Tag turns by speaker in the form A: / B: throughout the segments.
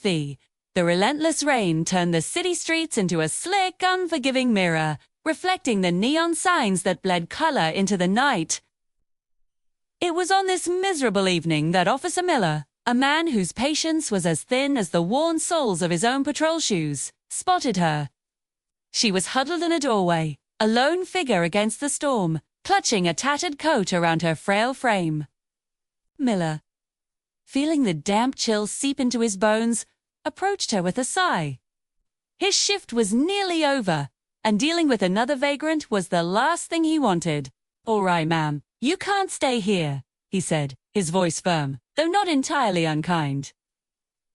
A: thee. The relentless rain turned the city streets into a slick, unforgiving mirror, reflecting the neon signs that bled color into the night. It was on this miserable evening that Officer Miller, a man whose patience was as thin as the worn soles of his own patrol shoes, spotted her. She was huddled in a doorway, a lone figure against the storm, clutching a tattered coat around her frail frame. Miller, feeling the damp chill seep into his bones, approached her with a sigh. His shift was nearly over, and dealing with another vagrant was the last thing he wanted. "All right, ma'am, you can't stay here," he said, his voice firm, though not entirely unkind.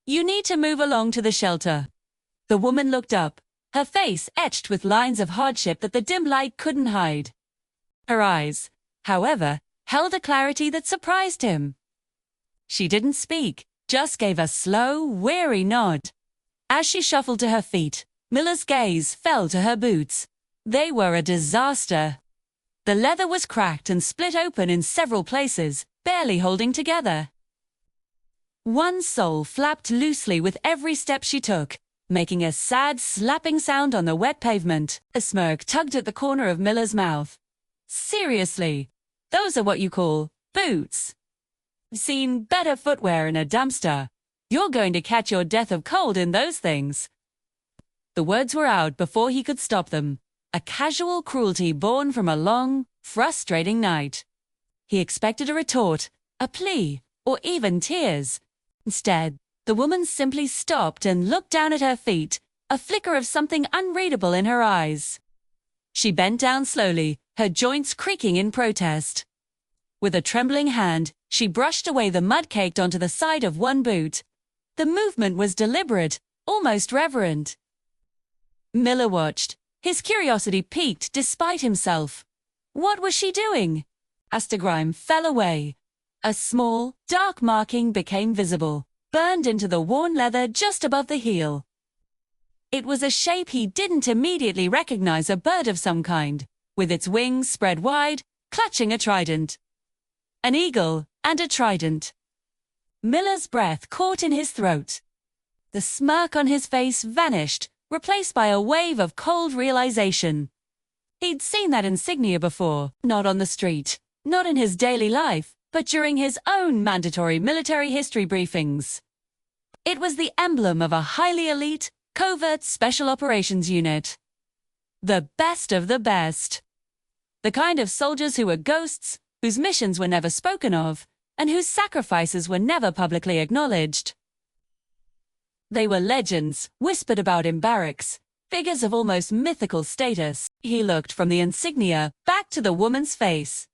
A: "You need to move along to the shelter." The woman looked up, her face etched with lines of hardship that the dim light couldn't hide. Her eyes, however, held a clarity that surprised him. She didn't speak, just gave a slow, weary nod. As she shuffled to her feet, Miller's gaze fell to her boots. They were a disaster. The leather was cracked and split open in several places, barely holding together. One sole flapped loosely with every step she took, making a sad slapping sound on the wet pavement. A smirk tugged at the corner of Miller's mouth. "Seriously, those are what you call boots? I've seen better footwear in a dumpster. You're going to catch your death of cold in those things." The words were out before he could stop them, a casual cruelty born from a long, frustrating night. He expected a retort, a plea, or even tears. Instead, the woman simply stopped and looked down at her feet, a flicker of something unreadable in her eyes. She bent down slowly, her joints creaking in protest. With a trembling hand, she brushed away the mud caked onto the side of one boot. The movement was deliberate, almost reverent. Miller watched, his curiosity piqued despite himself. What was she doing? As the grime fell away, a small, dark marking became visible, burned into the worn leather just above the heel. It was a shape he didn't immediately recognize, a bird of some kind, with its wings spread wide, clutching a trident. An eagle and a trident. Miller's breath caught in his throat. The smirk on his face vanished, replaced by a wave of cold realization. He'd seen that insignia before, not on the street, not in his daily life, but during his own mandatory military history briefings. It was the emblem of a highly elite, covert special operations unit. The best of the best. The kind of soldiers who were ghosts, whose missions were never spoken of, and whose sacrifices were never publicly acknowledged. They were legends, whispered about in barracks, figures of almost mythical status. He looked from the insignia back to the woman's face.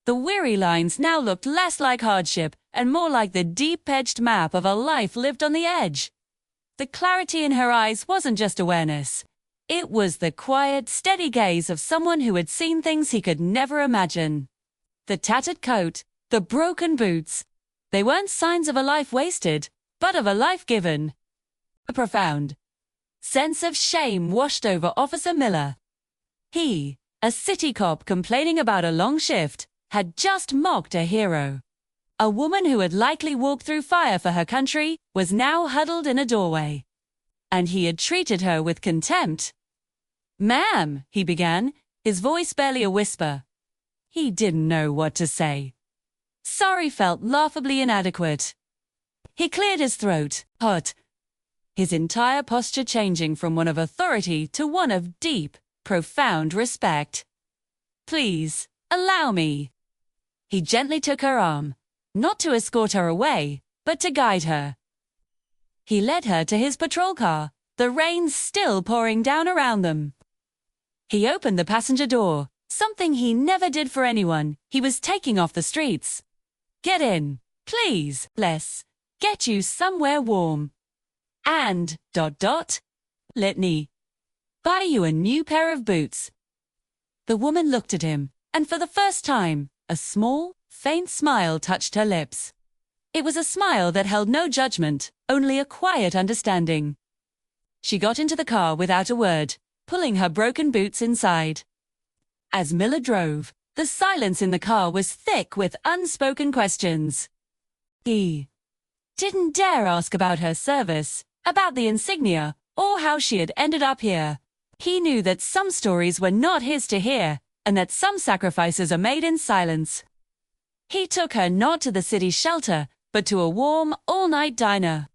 A: The weary lines now looked less like hardship and more like the deep-edged map of a life lived on the edge. The clarity in her eyes wasn't just awareness. It was the quiet, steady gaze of someone who had seen things he could never imagine. The tattered coat, the broken boots. They weren't signs of a life wasted, but of a life given. A profound sense of shame washed over Officer Miller. He, a city cop complaining about a long shift, had just mocked a hero. A woman who had likely walked through fire for her country was now huddled in a doorway. And he had treated her with contempt. "Ma'am," he began, his voice barely a whisper. He didn't know what to say. Sorry felt laughably inadequate. He cleared his throat, hot, his entire posture changing from one of authority to one of deep, profound respect. "Please, allow me." He gently took her arm, not to escort her away, but to guide her. He led her to his patrol car, the rain still pouring down around them. He opened the passenger door, something he never did for anyone he was taking off the streets. "Get in, please, let's get you somewhere warm. And, let me buy you a new pair of boots." The woman looked at him, and for the first time, a small, faint smile touched her lips. It was a smile that held no judgment, only a quiet understanding. She got into the car without a word, pulling her broken boots inside. As Miller drove, the silence in the car was thick with unspoken questions. He didn't dare ask about her service, about the insignia, or how she had ended up here. He knew that some stories were not his to hear, and that some sacrifices are made in silence. He took her not to the city's shelter, but to a warm, all-night diner.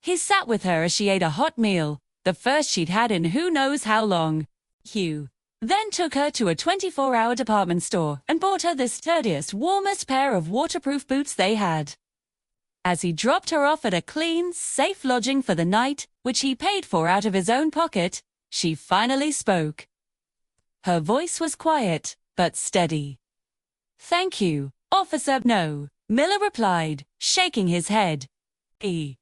A: He sat with her as she ate a hot meal, the first she'd had in who knows how long. Hugh then took her to a 24-hour department store and bought her the sturdiest, warmest pair of waterproof boots they had. As he dropped her off at a clean, safe lodging for the night, which he paid for out of his own pocket, she finally spoke. Her voice was quiet, but steady. "Thank you, Officer." "No," Miller replied, shaking his head. He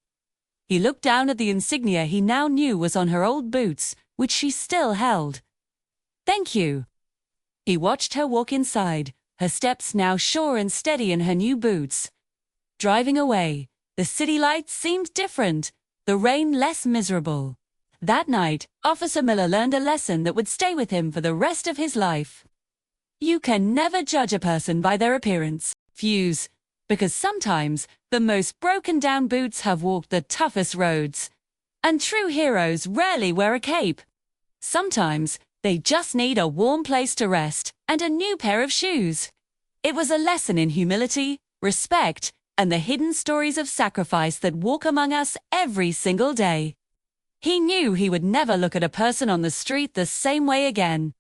A: looked down at the insignia he now knew was on her old boots, which she still held. "Thank you." He watched her walk inside, her steps now sure and steady in her new boots. Driving away, the city lights seemed different, the rain less miserable. That night, Officer Miller learned a lesson that would stay with him for the rest of his life. You can never judge a person by their appearance, views, because sometimes the most broken-down boots have walked the toughest roads. And true heroes rarely wear a cape. Sometimes they just need a warm place to rest and a new pair of shoes. It was a lesson in humility, respect, and the hidden stories of sacrifice that walk among us every single day. He knew he would never look at a person on the street the same way again.